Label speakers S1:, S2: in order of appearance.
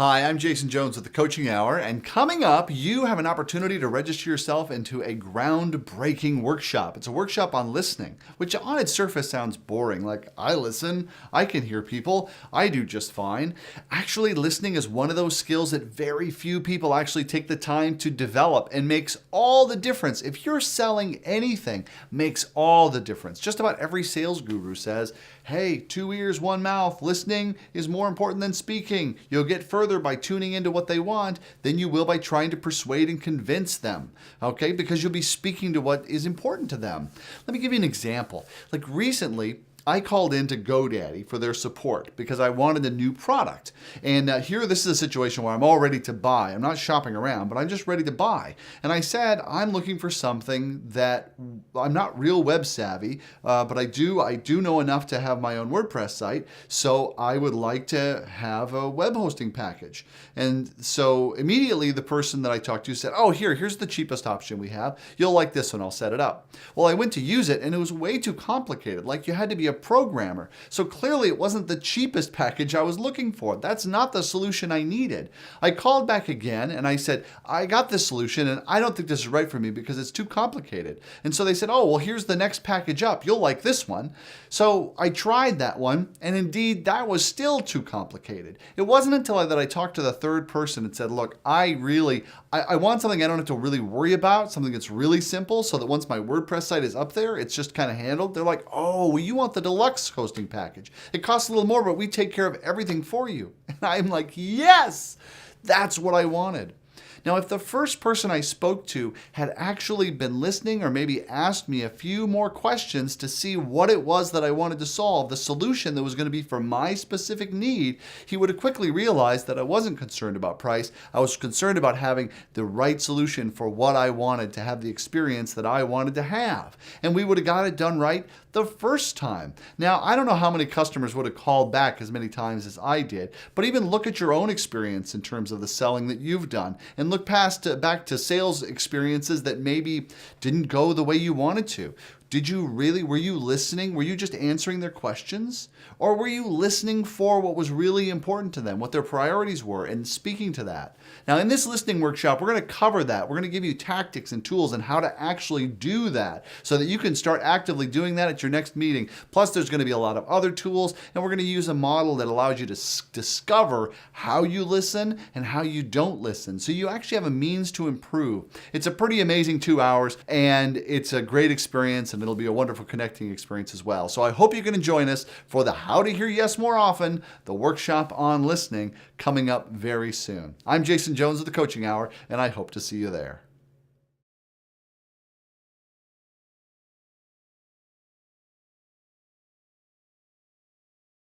S1: Hi, I'm Jason Jones with the Coaching Hour, and coming up, you have an opportunity to register yourself into a groundbreaking workshop. It's a workshop on listening, which on its surface sounds boring. Like, I listen, I can hear people, I do just fine. Actually, listening is one of those skills that very few people actually take the time to develop and makes all the difference. If you're selling anything, makes all the difference. Just about every sales guru says, hey, 2 ears, 1 mouth. Listening is more important than speaking. You'll get further by tuning into what they want than you will by trying to persuade and convince them, okay? Because you'll be speaking to what is important to them. Let me give you an example. Like recently, I called into GoDaddy for their support because I wanted a new product. And here, this is a situation where I'm all ready to buy. I'm not shopping around, but I'm just ready to buy. And I said, I'm looking for something that I'm not real web savvy, but I do know enough to have my own WordPress site. So I would like to have a web hosting package. And so immediately the person that I talked to said, oh, here's the cheapest option we have. You'll like this one, I'll set it up. Well, I went to use it and it was way too complicated. Like you had to be a programmer. So clearly it wasn't the cheapest package I was looking for. That's not the solution I needed. I called back again and I said, I got this solution and I don't think this is right for me because it's too complicated. And so they said, oh, well, here's the next package up. You'll like this one. So I tried that one and indeed that was still too complicated. It wasn't until that I talked to the third person and said, look, I want something I don't have to really worry about, something that's really simple so that once my WordPress site is up there, it's just kind of handled. They're like, oh, well, you want the deluxe hosting package. It costs a little more, but we take care of everything for you. And I'm like, yes, that's what I wanted. Now, if the first person I spoke to had actually been listening or maybe asked me a few more questions to see what it was that I wanted to solve, the solution that was going to be for my specific need, he would have quickly realized that I wasn't concerned about price. I was concerned about having the right solution for what I wanted to have the experience that I wanted to have. And we would have got it done right the first time. Now, I don't know how many customers would have called back as many times as I did, but even look at your own experience in terms of the selling that you've done and look back to sales experiences that maybe didn't go the way you wanted to. Were you listening? Were you just answering their questions? Or were you listening for what was really important to them, what their priorities were, and speaking to that? Now, in this listening workshop, we're going to cover that. We're going to give you tactics and tools and how to actually do that so that you can start actively doing that at your next meeting. Plus, there's going to be a lot of other tools, and we're going to use a model that allows you to discover how you listen and how you don't listen. So you actually have a means to improve. It's a pretty amazing 2 hours, and it's a great experience, and it'll be a wonderful connecting experience as well. So I hope you can join us for the How to Hear Yes More Often, the workshop on listening, coming up very soon. I'm Jason Jones of the Coaching Hour, and I hope to see you there.